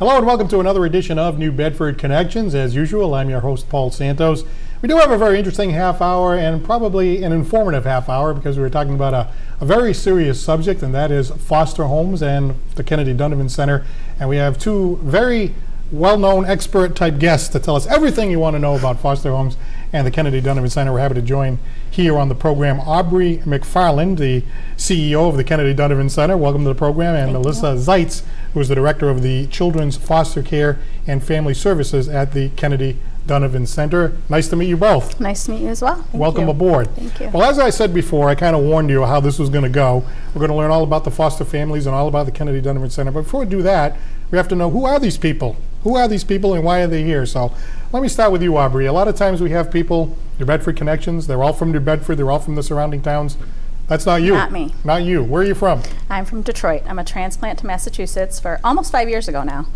Hello and welcome to another edition of New Bedford Connections. As usual, I'm your host, Paul Santos. We do have a very interesting half hour and probably an informative half hour because we're talking about a very serious subject, and that is foster homes and the Kennedy-Donovan Center. And we have two very well-known expert type guests to tell us everything you want to know about foster homes and the Kennedy-Donovan Center. We're happy to join here on the program Aubrey Macfarlane, the CEO of the Kennedy-Donovan Center. Welcome to the program. And Melissa Zeitz, who is the director of the Children's Foster Care and Family Services at the Kennedy-Donovan Center. Nice to meet you both. Nice to meet you as well. Welcome aboard. Thank you. Well, as I said before, I kind of warned you how this was going to go. We're going to learn all about the foster families and all about the Kennedy-Donovan Center. But before we do that, we have to know, who are these people? Who are these people and why are they here? So let me start with you, Aubrey. A lot of times we have people, New Bedford Connections, they're all from New Bedford, they're all from the surrounding towns. That's not you. Not me. Not you. Where are you from? I'm from Detroit. I'm a transplant to Massachusetts for almost 5 years ago now.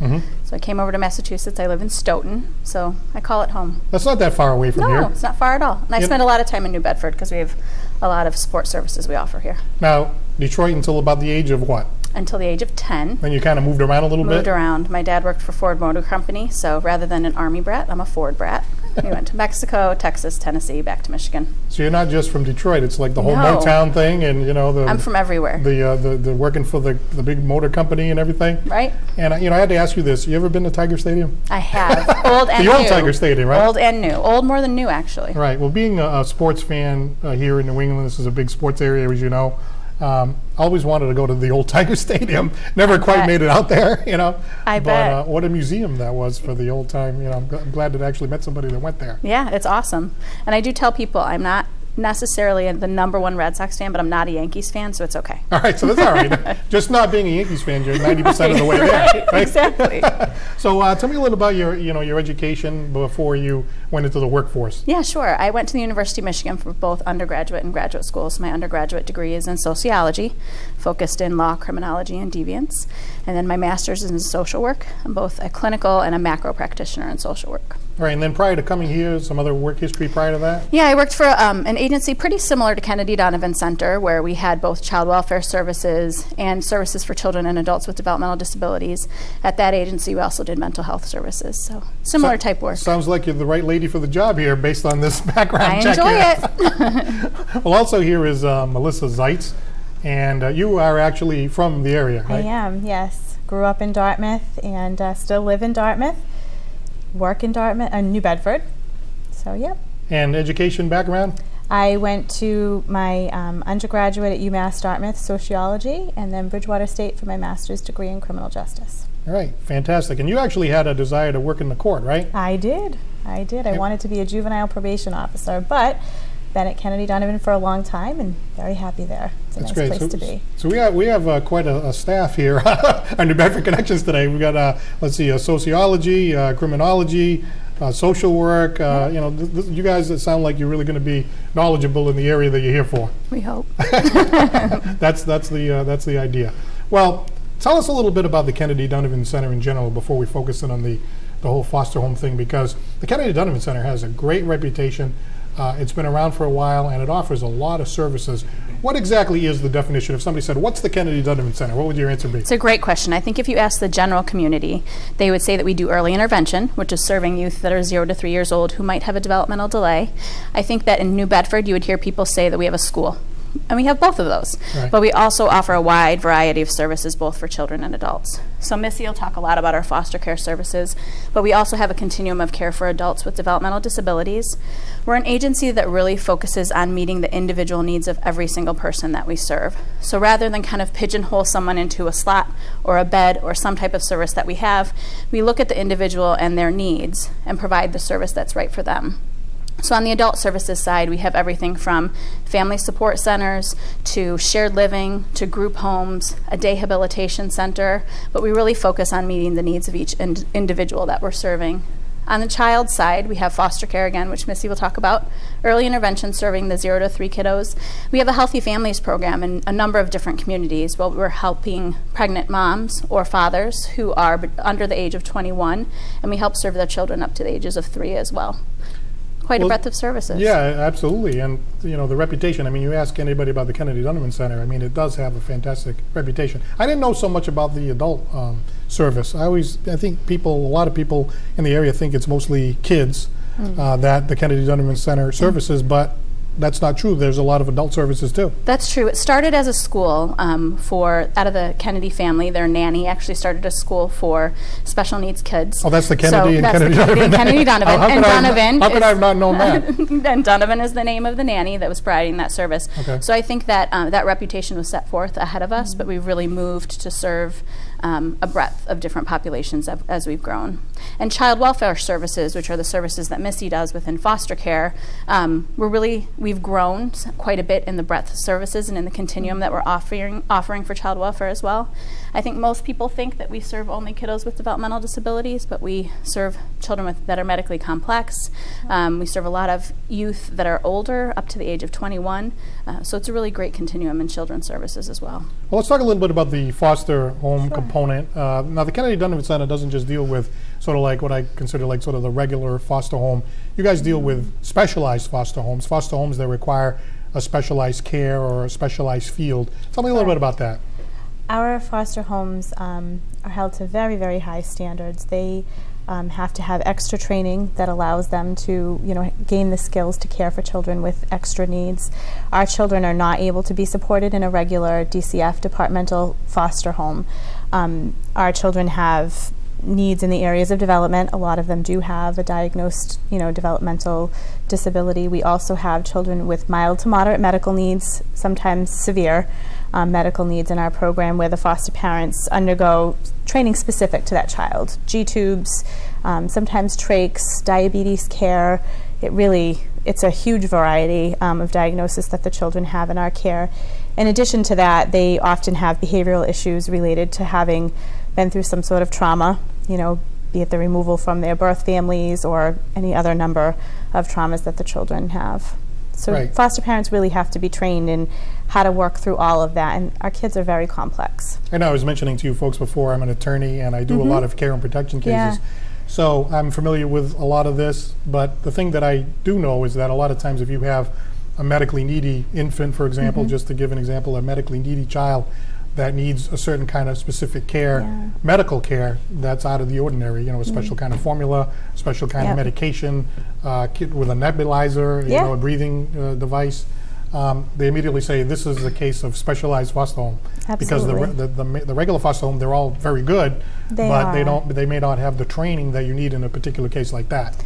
So I came over to Massachusetts. I live in Stoughton, so I call it home. That's not that far away from here. No, it's not far at all. And I spend a lot of time in New Bedford because we have a lot of support services we offer here. Now, Detroit until about the age of what? Until the age of 10. Then you kind of moved around a little bit? Moved around. My dad worked for Ford Motor Company, so rather than an Army brat, I'm a Ford brat. We went to Mexico, Texas, Tennessee, back to Michigan. So you're not just from Detroit. It's like the whole Motown thing, and you know I'm from everywhere. The working for the big motor company and everything. Right. And I had to ask you this. You ever been to Tiger Stadium? I have. Old and new. The old Tiger Stadium, right? Old and new. Old more than new, actually. Right. Well, being a sports fan here in New England, this is a big sports area, as you know. Always wanted to go to the old Tiger Stadium. Never quite made it out there, you know. I bet. What a museum that was for the old time. You know, I'm glad that I actually met somebody that went there. Yeah, it's awesome. And I do tell people I'm not necessarily the #1 Red Sox fan, but I'm not a Yankees fan, so it's okay. All right, so that's all right. Just not being a Yankees fan, you're 90% of the way there. Right? Exactly. So tell me a little about your education before you went into the workforce. Yeah, sure. I went to the University of Michigan for both undergraduate and graduate schools. My undergraduate degree is in sociology, focused in law, criminology, and deviance. And then my master's is in social work. I'm both a clinical and a macro practitioner in social work. All right, and then prior to coming here, some other work history prior to that? Yeah, I worked for an agency pretty similar to Kennedy-Donovan Center, where we had both child welfare services and services for children and adults with developmental disabilities. At that agency, we also did mental health services, so similar type work. Sounds like you're the right lady for the job here based on this background check. I enjoy it. Well, also here is Melissa Zeitz, and you are actually from the area, right? I am, yes. Grew up in Dartmouth and still live in Dartmouth. Work in Dartmouth and New Bedford. So, yep. And education background? I went to my undergraduate at UMass Dartmouth, sociology, and then Bridgewater State for my master's degree in criminal justice. All right, fantastic. And you actually had a desire to work in the court, right? I did. I wanted to be a juvenile probation officer, but been at Kennedy-Donovan for a long time and very happy there. It's a nice place to be. So we have quite a staff here on New Bedford Connections today. We've got, let's see, sociology, criminology, social work. You guys sound like you're really going to be knowledgeable in the area that you're here for. We hope. That's the idea. Well, tell us a little bit about the Kennedy-Donovan Center in general before we focus in on the whole foster home thing, because the Kennedy-Donovan Center has a great reputation. It's been around for a while, and it offers a lot of services. What exactly is the definition? If somebody said, what's the Kennedy-Donovan Center, what would your answer be? It's a great question. I think if you ask the general community, they would say that we do early intervention, which is serving youth that are 0 to 3 years old who might have a developmental delay. I think that in New Bedford, you would hear people say that we have a school. And we have both of those. Right. But we also offer a wide variety of services, both for children and adults. So Missy will talk a lot about our foster care services, but we also have a continuum of care for adults with developmental disabilities. We're an agency that really focuses on meeting the individual needs of every single person that we serve. So rather than kind of pigeonhole someone into a slot or a bed or some type of service that we have, we look at the individual and their needs and provide the service that's right for them. So on the adult services side, we have everything from family support centers to shared living to group homes, a day habilitation center, but we really focus on meeting the needs of each individual that we're serving. On the child side, we have foster care again, which Missy will talk about, early intervention serving the 0 to 3 kiddos. We have a Healthy Families program in a number of different communities where we're helping pregnant moms or fathers who are under the age of 21, and we help serve their children up to the ages of 3 as well. quite a breadth of services. Yeah, absolutely. And you know, the reputation, I mean, you ask anybody about the Kennedy-Donovan Center, I mean, it does have a fantastic reputation. I didn't know so much about the adult service. I think a lot of people in the area think it's mostly kids that the Kennedy-Donovan Center services, but that's not true. There's a lot of adult services too. That's true. It started as a school out of the Kennedy family. Their nanny actually started a school for special needs kids. Oh, that's the Kennedy and Kennedy-Donovan. Kennedy-Donovan. And Donovan. How could I have not known that? And Donovan is the name of the nanny that was providing that service. Okay. So I think that that reputation was set forth ahead of us, but we've really moved to serve a breadth of different populations as we've grown. And child welfare services, which are the services that Missy does within foster care, we've grown quite a bit in the breadth of services and in the continuum that we're offering for child welfare as well. I think most people think that we serve only kiddos with developmental disabilities, but we serve children that are medically complex. We serve a lot of youth that are older, up to the age of 21. So it's a really great continuum in children's services as well. Well, let's talk a little bit about the foster home component. Now, the Kennedy-Donovan Center doesn't just deal with sort of like what I consider like sort of the regular foster home. You guys deal with specialized foster homes that require a specialized care or a specialized field. Tell me a little bit about that. Our foster homes are held to very, very high standards. They have to have extra training that allows them to, gain the skills to care for children with extra needs. Our children are not able to be supported in a regular DCF departmental foster home. Our children have needs in the areas of development. A lot of them do have a diagnosed, developmental disability. We also have children with mild to moderate medical needs, sometimes severe medical needs in our program, where the foster parents undergo training specific to that child. G-tubes, sometimes trachs, diabetes care. It's a huge variety of diagnosis that the children have in our care. In addition to that, they often have behavioral issues related to having been through some sort of trauma, be it the removal from their birth families or any other number of traumas that the children have. So foster parents really have to be trained in how to work through all of that, and our kids are very complex. I know I was mentioning to you folks before, I'm an attorney and I do a lot of care and protection cases. So I'm familiar with a lot of this, but the thing that I do know is that a lot of times if you have a medically needy infant, for example, just to give an example, a medically needy child that needs a certain kind of specific care, medical care that's out of the ordinary, a special kind of formula, special kind of medication, kit with a nebulizer, a breathing device, they immediately say this is a case of specialized foster home. Absolutely. Because the regular foster home, they're all very good, they may not have the training that you need in a particular case like that.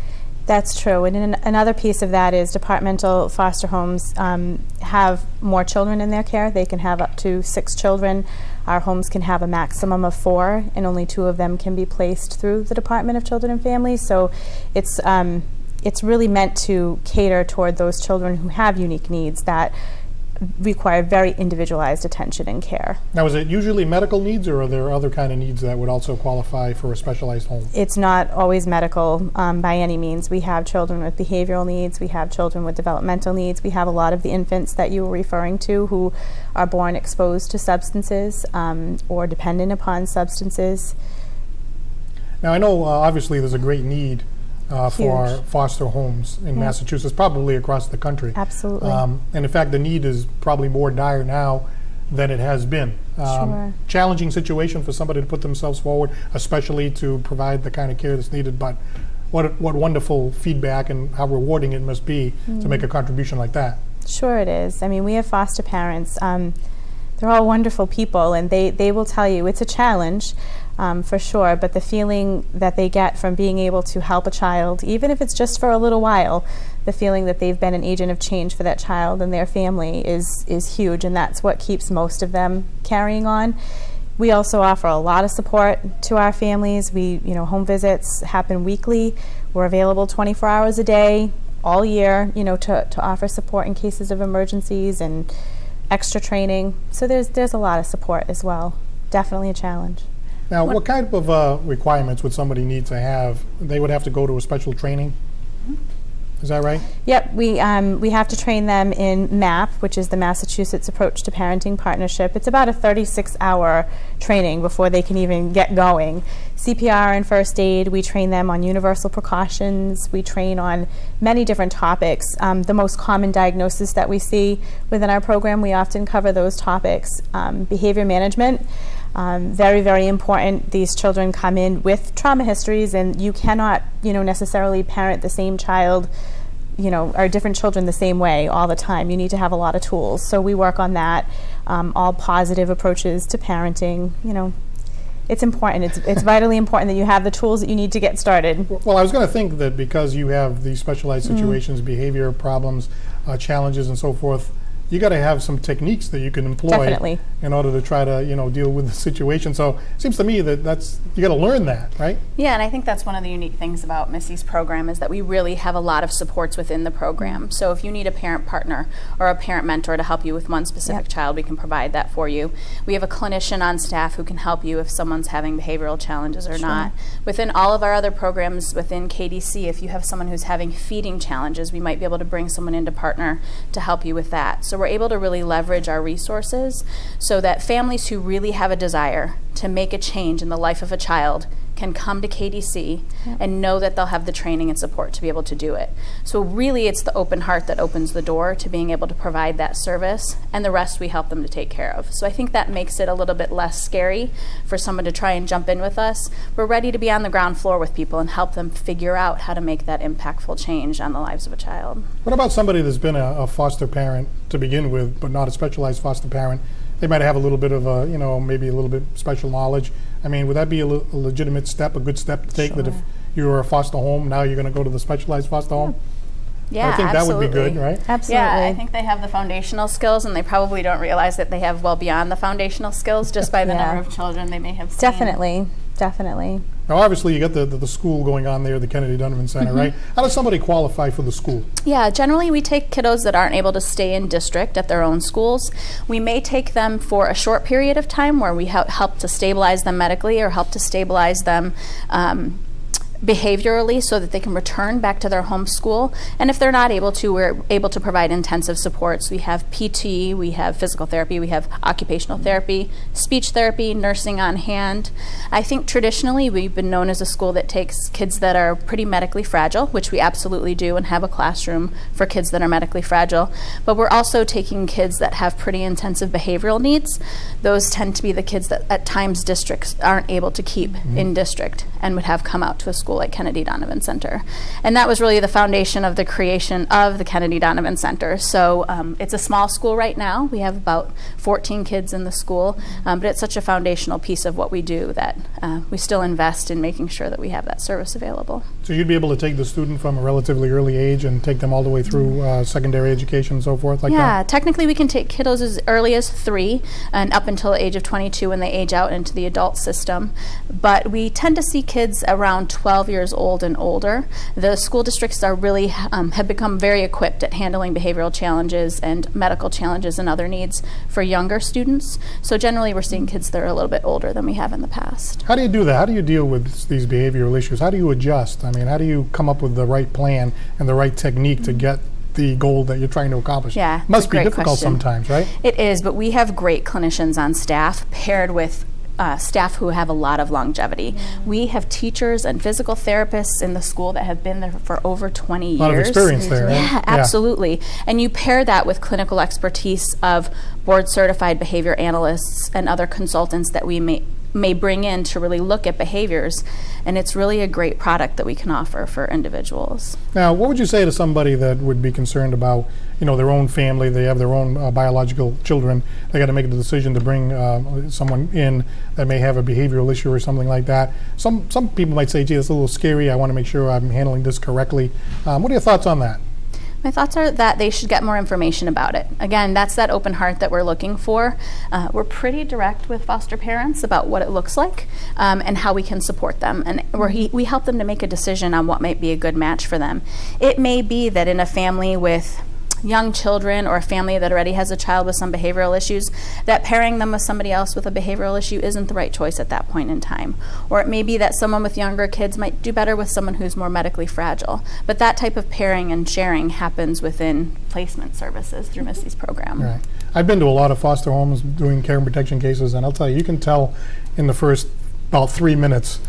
That's true, and another piece of that is departmental foster homes have more children in their care. They can have up to 6 children. Our homes can have a maximum of 4, and only 2 of them can be placed through the Department of Children and Families. So it's really meant to cater toward those children who have unique needs that require very individualized attention and care. Now, is it usually medical needs, or are there other kind of needs that would also qualify for a specialized home? It's not always medical by any means. We have children with behavioral needs, we have children with developmental needs, we have a lot of the infants that you were referring to who are born exposed to substances or dependent upon substances. Now, I know obviously there's a great need for foster homes in Massachusetts, probably across the country. Absolutely. And in fact, the need is probably more dire now than it has been. Challenging situation for somebody to put themselves forward, especially to provide the kind of care that's needed, but what wonderful feedback and how rewarding it must be to make a contribution like that. Sure it is. I mean, we have foster parents. They're all wonderful people, and they will tell you it's a challenge for sure, but the feeling that they get from being able to help a child, even if it's just for a little while, the feeling that they've been an agent of change for that child and their family is huge, and that's what keeps most of them carrying on. We also offer a lot of support to our families. Home visits happen weekly. We're available 24 hours a day, all year, to offer support in cases of emergencies and extra training. So there's a lot of support as well. Definitely a challenge. Now, what kind of requirements would somebody need to have? They would have to go to a special training? Is that right? Yep, we have to train them in MAP, which is the Massachusetts Approach to Parenting Partnership. It's about a 36-hour training before they can even get going. CPR and first aid, we train them on universal precautions. We train on many different topics. The most common diagnosis that we see within our program, we often cover those topics. Behavior management, very, very important. These children come in with trauma histories, and you cannot, necessarily parent the same child, or different children the same way all the time. You need to have a lot of tools. So we work on that, all positive approaches to parenting, It's important. It's vitally important that you have the tools that you need to get started. Well, I was going to think that because you have these specialized situations, behavior problems, challenges, and so forth, you got to have some techniques that you can employ Definitely. in order to try to deal with the situation. So it seems to me that you got to learn that, right? Yeah, and I think that's one of the unique things about Missy's program is that we really have a lot of supports within the program. So if you need a parent partner or a parent mentor to help you with one specific child, we can provide that for you. We have a clinician on staff who can help you if someone's having behavioral challenges or not. Within all of our other programs within KDC, if you have someone who's having feeding challenges, we might be able to bring someone in to partner to help you with that. So we're able to really leverage our resources so that families who really have a desire to make a change in the life of a child can come to KDC and know that they'll have the training and support to be able to do it. So really it's the open heart that opens the door to being able to provide that service, and the rest we help them to take care of. So I think that makes it a little bit less scary for someone to try and jump in with us. We're ready to be on the ground floor with people and help them figure out how to make that impactful change on the lives of a child. What about somebody that's been a foster parent to begin with, but not a specialized foster parent? They might have a little bit of a, maybe a little bit special knowledge. I mean, would that be a legitimate step, a good step to take, that if you were a foster home, now you're going to go to the specialized foster home? Yeah, I think absolutely. that would be good, right? Absolutely. Yeah, I think they have the foundational skills, and they probably don't realize that they have well beyond the foundational skills just by the number of children they may have seen. Definitely. Now, obviously, you got the school going on there, the Kennedy-Donovan Center, right? How does somebody qualify for the school? Yeah, generally we take kiddos that aren't able to stay in district at their own schools. We may take them for a short period of time where we help to stabilize them medically or help to stabilize them behaviorally so that they can return back to their home school. And if they're not able to, we're able to provide intensive supports. We have PT, we have physical therapy, we have occupational therapy, speech therapy, nursing on hand. I think traditionally we've been known as a school that takes kids that are pretty medically fragile, which we absolutely do, and have a classroom for kids that are medically fragile. But we're also taking kids that have pretty intensive behavioral needs. Those tend to be the kids that at times districts aren't able to keep in district and would have come out to a school like Kennedy-Donovan Center. And that was really the foundation of the creation of the Kennedy-Donovan Center. So it's a small school right now. We have about 14 kids in the school, but it's such a foundational piece of what we do that we still invest in making sure that we have that service available. So you'd be able to take the student from a relatively early age and take them all the way through secondary education and so forth like that? Yeah, technically we can take kiddos as early as 3 and up until the age of 22 when they age out into the adult system. But we tend to see kids around 12 years old and older. The school districts are really have become very equipped at handling behavioral challenges and medical challenges and other needs for younger students. So generally we're seeing kids that are a little bit older than we have in the past. How do you do that? How do you deal with these behavioral issues? How do you adjust? I mean, how do you come up with the right plan and the right technique to get the goal that you're trying to accomplish? Yeah, must be difficult sometimes, right? It is, but we have great clinicians on staff paired with staff who have a lot of longevity. We have teachers and physical therapists in the school that have been there for over 20 years. A lot of experience there, right? Yeah, absolutely. And you pair that with clinical expertise of board certified behavior analysts and other consultants that we may bring in to really look at behaviors, and it's really a great product that we can offer for individuals. Now, what would you say to somebody that would be concerned about, their own family, they have their own biological children, they got to make the decision to bring someone in that may have a behavioral issue or something like that? Some people might say, gee, that's a little scary, I want to make sure I'm handling this correctly. What are your thoughts on that? My thoughts are that they should get more information about it. Again, that's that open heart that we're looking for. We're pretty direct with foster parents about what it looks like and how we can support them. And we help them to make a decision on what might be a good match for them. It may be that in a family with young children or a family that already has a child with some behavioral issues, that pairing them with somebody else with a behavioral issue isn't the right choice at that point in time. Or it may be that someone with younger kids might do better with someone who's more medically fragile. But that type of pairing and sharing happens within placement services through Missy's program. Right. I've been to a lot of foster homes doing care and protection cases, and I'll tell you, you can tell in the first about 3 minutes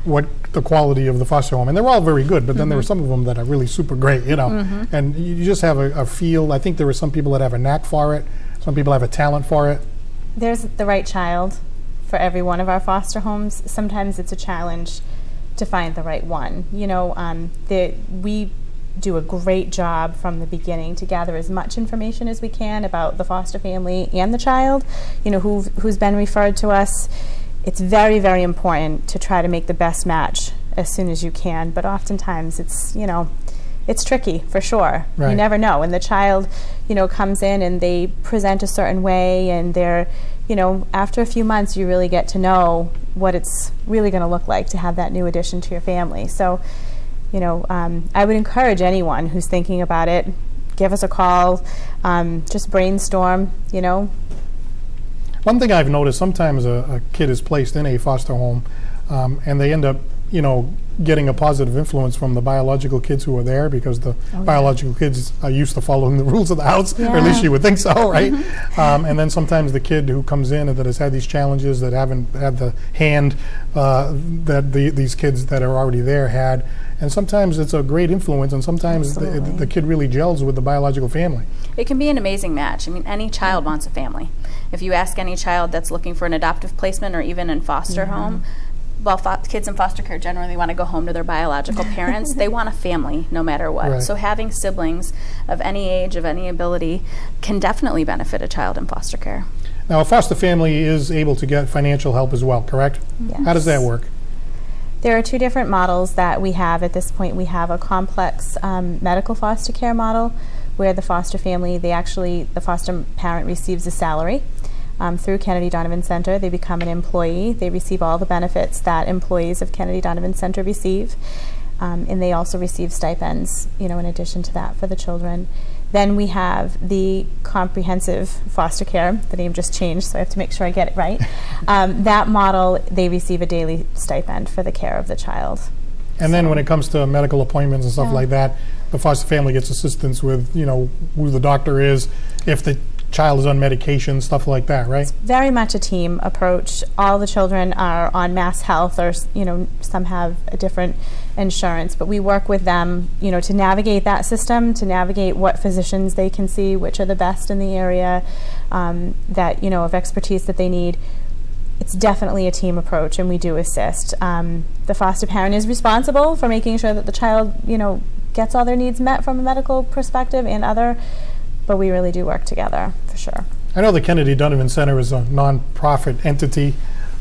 what the quality of the foster home, and they're all very good, but then there are some of them that are really super great, you know, and you just have a feel. I think there are some people that have a knack for it, some people have a talent for it. There's the right child for every one of our foster homes. Sometimes it's a challenge to find the right one. You know, we do a great job from the beginning to gather as much information as we can about the foster family and the child, you know, who's been referred to us. It's very, very important to try to make the best match as soon as you can, but oftentimes it's, you know, it's tricky for sure. Right. You never know. When the child, you know, comes in and they present a certain way and they're, you know, after a few months you really get to know what it's really going to look like to have that new addition to your family. So, you know, I would encourage anyone who's thinking about it, give us a call, just brainstorm, you know. One thing I've noticed, sometimes a kid is placed in a foster home and they end up, you know, getting a positive influence from the biological kids who are there, because the biological kids are used to following the rules of the house, or at least you would think so, right? And then sometimes the kid who comes in and that has had these challenges, that haven't had the hand that these kids that are already there had, and sometimes it's a great influence, and sometimes the kid really gels with the biological family. It can be an amazing match. I mean, any child wants a family. If you ask any child that's looking for an adoptive placement or even in foster home, well, kids in foster care generally want to go home to their biological parents. They want a family no matter what. Right. So having siblings of any age, of any ability, can definitely benefit a child in foster care. Now, a foster family is able to get financial help as well, correct? Yes. How does that work? There are two different models that we have at this point. We have a complex medical foster care model where the foster family, the foster parent receives a salary through Kennedy-Donovan Center. They become an employee. They receive all the benefits that employees of Kennedy-Donovan Center receive. And they also receive stipends, you know, in addition to that for the children. Then we have the comprehensive foster care. The name just changed, so I have to make sure I get it right. That model, they receive a daily stipend for the care of the child. And then when it comes to medical appointments and stuff like that, the foster family gets assistance with, you know, who the doctor is, if the child is on medication, stuff like that, right? It's very much a team approach. All the children are on Mass Health, or, you know, some have a different insurance, but we work with them, you know, to navigate that system, to navigate what physicians they can see, which are the best in the area, that, you know, of expertise that they need. It's definitely a team approach, and we do assist. The foster parent is responsible for making sure that the child, you know, gets all their needs met from a medical perspective and other, but we really do work together, for sure. I know the Kennedy-Donovan Center is a non-profit entity,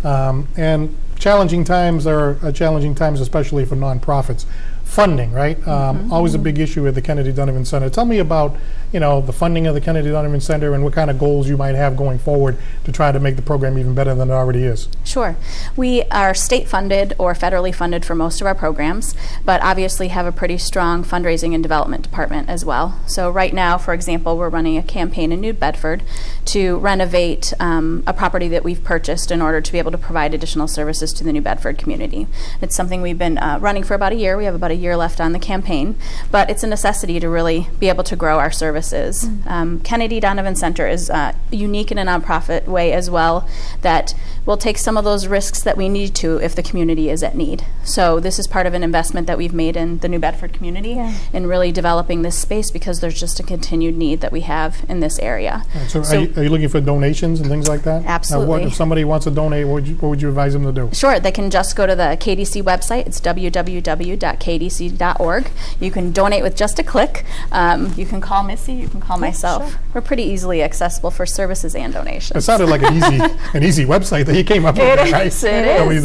and challenging times are challenging times, especially for non-profits. Funding, right? Always a big issue at the Kennedy-Donovan Center. Tell me about, you know, the funding of the Kennedy-Donovan Center and what kind of goals you might have going forward to try to make the program even better than it already is. Sure. We are state funded or federally funded for most of our programs, but obviously have a pretty strong fundraising and development department as well. So right now, for example, we're running a campaign in New Bedford to renovate a property that we've purchased in order to be able to provide additional services to the New Bedford community. It's something we've been running for about a year. We have about a year left on the campaign, but it's a necessity to really be able to grow our services. Kennedy-Donovan Center is unique in a nonprofit way as well, that we'll take some of those risks that we need to if the community is at need. So this is part of an investment that we've made in the New Bedford community in really developing this space, because there's just a continued need that we have in this area. Right, so are you looking for donations and things like that? Absolutely. Now, if somebody wants to donate, what would you advise them to do? Sure, they can just go to the KDC website. It's www.kdc.org. You can donate with just a click. You can call Missy, you can call myself. Sure. We're pretty easily accessible for services and donations. It sounded like an easy website that you came up with, right? It is.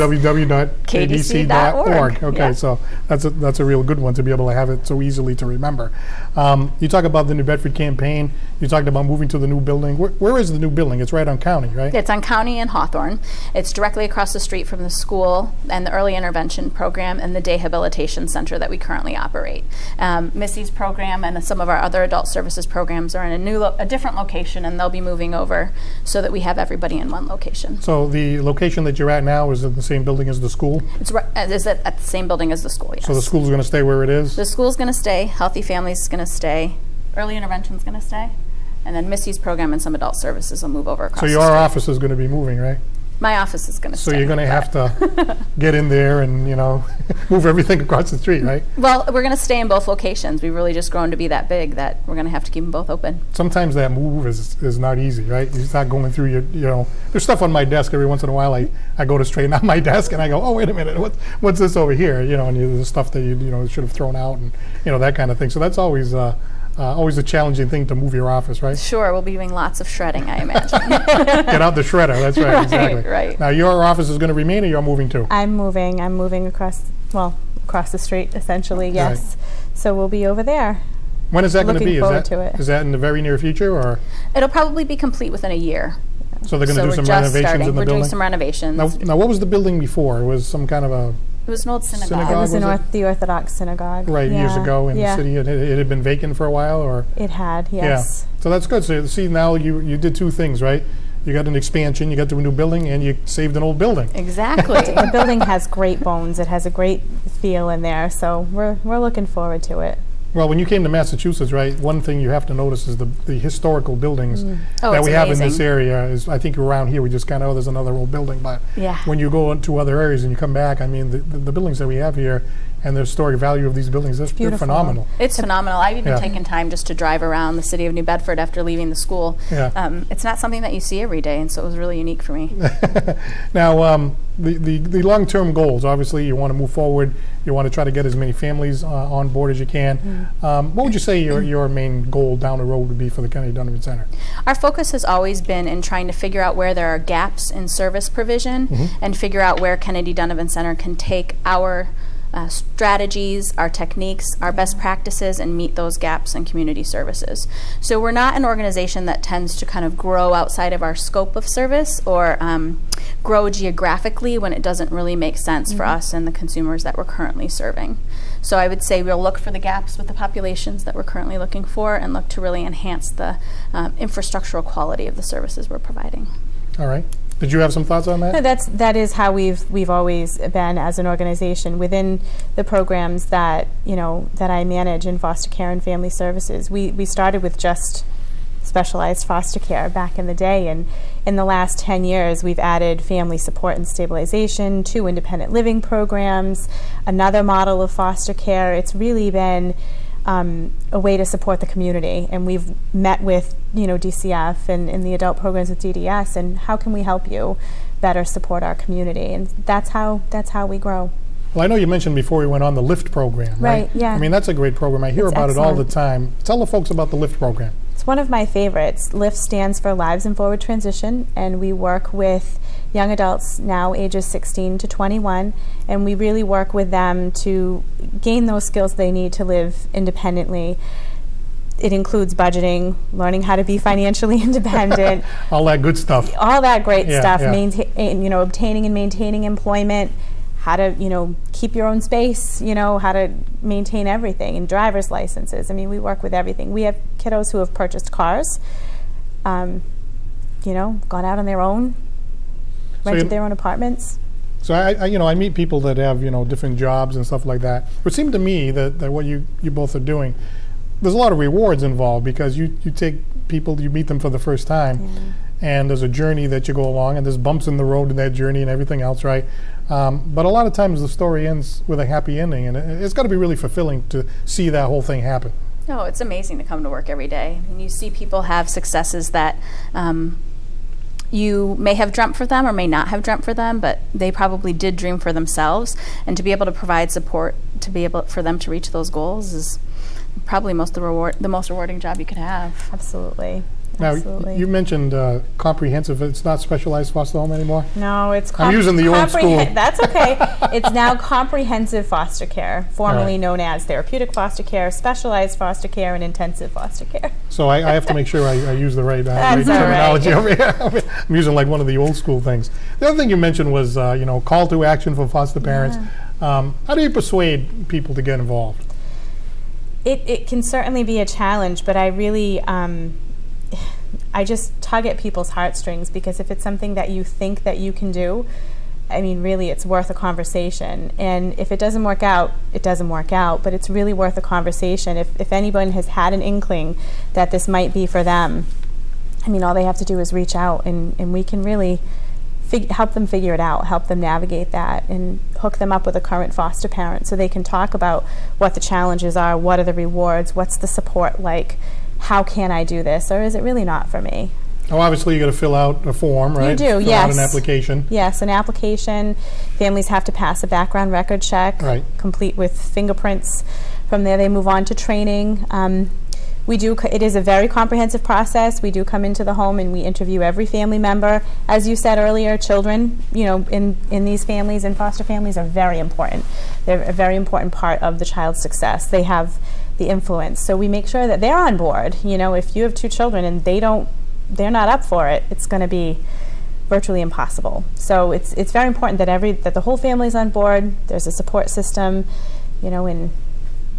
www.kdc.org. Okay, so that's a real good one to be able to have it so easily to remember. You talk about the New Bedford campaign. You talked about moving to the new building. Where is the new building? It's right on County, right? It's on County and Hawthorne. It's directly across the street from the school and the early intervention program and the Dehabilitation Center center that we currently operate. Missy's program and some of our other adult services programs are in a different location, and they'll be moving over so that we have everybody in one location. So the location that you're at now is in the same building as the school? It's at the same building as the school, yes. So the school's going to stay where it is? The school's going to stay, Healthy Families is going to stay, Early Intervention's going to stay, and then Missy's program and some adult services will move over across the street. So your office is going to be moving, right? My office is going to stay. So you're going to have to get in there and, you know, move everything across the street, right? Well, we're going to stay in both locations. We've really just grown to be that big that we're going to have to keep them both open. Sometimes that move is not easy, right? You start going through your, you know, there's stuff on my desk every once in a while. I go to straighten out my desk and I go, oh, wait a minute, what's this over here? You know, and there's stuff that you know should have thrown out and, you know, that kind of thing. So that's always a challenging thing to move your office, right? Sure, we'll be doing lots of shredding, I imagine. Get out the shredder, that's right, Right, exactly. right. Now your office is going to remain, or you're moving too? I'm moving across the street, essentially, yes. Right. So we'll be over there. When is that going to be? Is that in the very near future, or? It'll probably be complete within a year. So they're going to do some renovations in the building? We're doing some renovations. Now what was the building before? It was some kind of a... It was an old synagogue. It was the Orthodox synagogue. Right, years ago in the city. It had been vacant for a while, or? It had, yes. Yeah. So that's good. So see, now you did two things, right? You got an expansion, you got to a new building, and you saved an old building. Exactly. The building has great bones. It has a great feel in there, so we're looking forward to it. Well, when you came to Massachusetts, right, one thing you have to notice is the historical buildings that we have in this area. Is I think around here we just kind of, oh, there's another old building, but when you go into other areas and you come back, I mean, the buildings that we have here and the historic value of these buildings, they're phenomenal. It's phenomenal. I've even taken time just to drive around the city of New Bedford after leaving the school. Yeah. It's not something that you see every day, and so it was really unique for me. Now, the long-term goals, obviously you want to move forward, you want to try to get as many families on board as you can. What would you say your main goal down the road would be for the Kennedy-Donovan Center? Our focus has always been in trying to figure out where there are gaps in service provision and figure out where Kennedy-Donovan Center can take our strategies, our techniques, our best practices, and meet those gaps in community services. So we're not an organization that tends to kind of grow outside of our scope of service or grow geographically when it doesn't really make sense for us and the consumers that we're currently serving. So I would say we'll look for the gaps with the populations that we're currently looking for and look to really enhance the infrastructural quality of the services we're providing. All right. Did you have some thoughts on that? No, that is how we've always been as an organization within the programs that that I manage in foster care and family services. We started with just specialized foster care back in the day, and in the last 10 years we've added family support and stabilization, 2 independent living programs, another model of foster care. It's really been a way to support the community, and we've met with DCF and in the adult programs with DDS, and how can we help you better support our community, and that's how we grow. Well, I know you mentioned before we went on the LIFT program, right? Yeah. I mean, that's a great program. I hear about it all the time. Tell the folks about the LIFT program. It's one of my favorites. LIFT stands for Lives in Forward Transition, and we work with young adults now ages 16 to 21, and we really work with them to gain those skills they need to live independently. It includes budgeting, learning how to be financially independent. All that good stuff. All that great stuff. Yeah. Obtaining and maintaining employment, how to keep your own space, how to maintain everything, and driver's licenses. I mean, we work with everything. We have kiddos who have purchased cars, gone out on their own, rented their own apartments. So I meet people that have different jobs and stuff like that. It seemed to me that what you both are doing, there's a lot of rewards involved, because you take people, you meet them for the first time, and there's a journey that you go along, and there's bumps in the road in that journey and everything else, right? But a lot of times the story ends with a happy ending, and it's got to be really fulfilling to see that whole thing happen. No, it's amazing to come to work every day. And you see people have successes that you may have dreamt for them or may not have dreamt for them, but they probably did dream for themselves. And to be able to provide support to be able for them to reach those goals is probably the most rewarding job you could have. Absolutely. Now, Absolutely. you mentioned comprehensive. It's not specialized foster home anymore? No, it's I'm using the old school. That's okay. It's now comprehensive foster care, formerly known as therapeutic foster care, specialized foster care, and intensive foster care. So I have to make sure I use the right terminology over here. I'm using like one of the old school things. The other thing you mentioned was call to action for foster parents. How do you persuade people to get involved? It can certainly be a challenge, but I really, I just tug at people's heartstrings, because if it's something that you think that you can do, I mean, really, it's worth a conversation. And if it doesn't work out, it doesn't work out, but it's really worth a conversation. If anyone has had an inkling that this might be for them, I mean, all they have to do is reach out, and we can really help them figure it out, help them navigate that, and hook them up with a current foster parent so they can talk about what the challenges are, what are the rewards, what's the support like, how can I do this, or is it really not for me? Oh, obviously you got to fill out a form, right? You do, fill yes. out an application. Yes, an application. Families have to pass a background record check, right, complete with fingerprints. From there they move on to training. It is a very comprehensive process. We do come into the home and we interview every family member. As you said earlier, children, you know, in these families, in foster families, are very important. They're a very important part of the child's success. They have the influence. So we make sure that they're on board. You know, if you have 2 children and they're not up for it, it's going to be virtually impossible. So it's very important that the whole family is on board. There's a support system, you know, and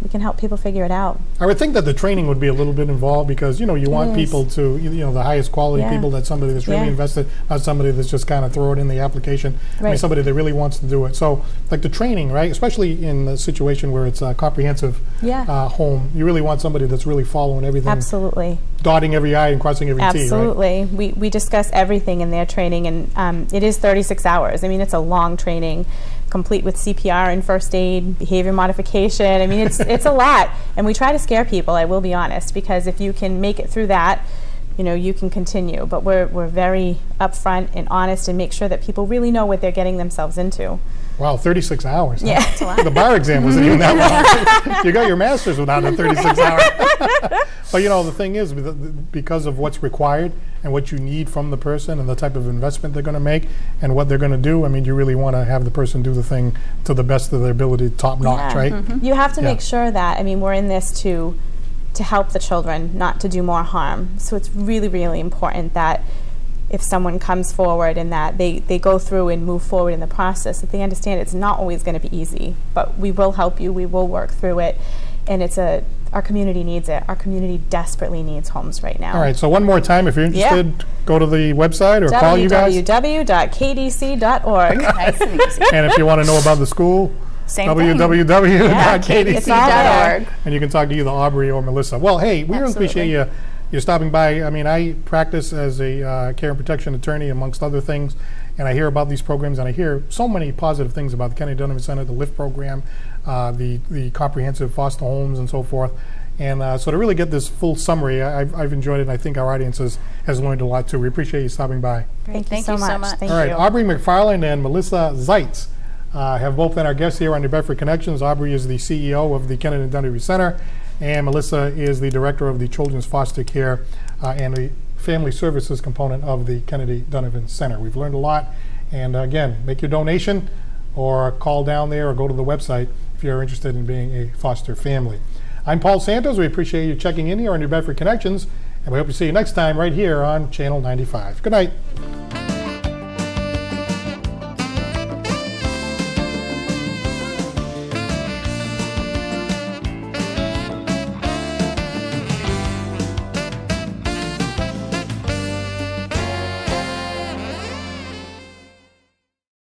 we can help people figure it out. I would think that the training would be a little bit involved, because, you know, you want people to, you know, the highest quality people, that somebody that's really invested, not somebody that's just kind of throw it in the application. Right. I mean, somebody that really wants to do it. So, like the training, right, especially in the situation where it's a comprehensive home, you really want somebody that's really following everything. Absolutely. Dotting every I and crossing every T, right? Absolutely. We discuss everything in their training, and it is 36 hours. I mean, it's a long training, complete with CPR and first aid, behavior modification. I mean, it's a lot, and we try to scare people, I will be honest, because if you can make it through that, you know, you can continue. But we're very upfront and honest, and make sure that people really know what they're getting themselves into. Wow, 36 hours. Yeah. That's a lot. The bar exam wasn't even that long. You got your master's without a 36 hours. But, you know, the thing is, because of what's required and what you need from the person and the type of investment they're going to make and what they're going to do, I mean, you really want to have the person do the thing to the best of their ability, top notch, right? Mm-hmm. You have to make sure that, I mean, we're in this to help the children, not to do more harm. So it's really, really important that if someone comes forward and that they go through and move forward in the process, that they understand it's not always going to be easy, but we will help you, we will work through it, and our community needs it. Our community desperately needs homes right now. All right, so one more time, if you're interested, go to the website or call you guys. www.kdc.org. Nice and easy. And if you want to know about the school, www.kdc.org. And you can talk to either Aubrey or Melissa. Well, hey, we really appreciate you stopping by. I mean, I practice as a care and protection attorney, amongst other things, and I hear about these programs, and I hear so many positive things about the Kennedy-Donovan Center, the LIFT program, the comprehensive foster homes, and so forth. And so to really get this full summary, I've enjoyed it, and I think our audience has learned a lot too. We appreciate you stopping by. Thank you so much. Thank All right, you. Aubrey Macfarlane and Melissa Zeitz have both been our guests here on the Bedford Connections. Aubrey is the CEO of the Kennedy-Donovan Center, and Melissa is the director of the Children's Foster Care and the Family Services component of the Kennedy-Donovan Center. We've learned a lot, and again, make your donation or call down there or go to the website if you're interested in being a foster family. I'm Paul Santos. We appreciate you checking in here on New Bedford Connections, and we hope to see you next time right here on Channel 95. Good night.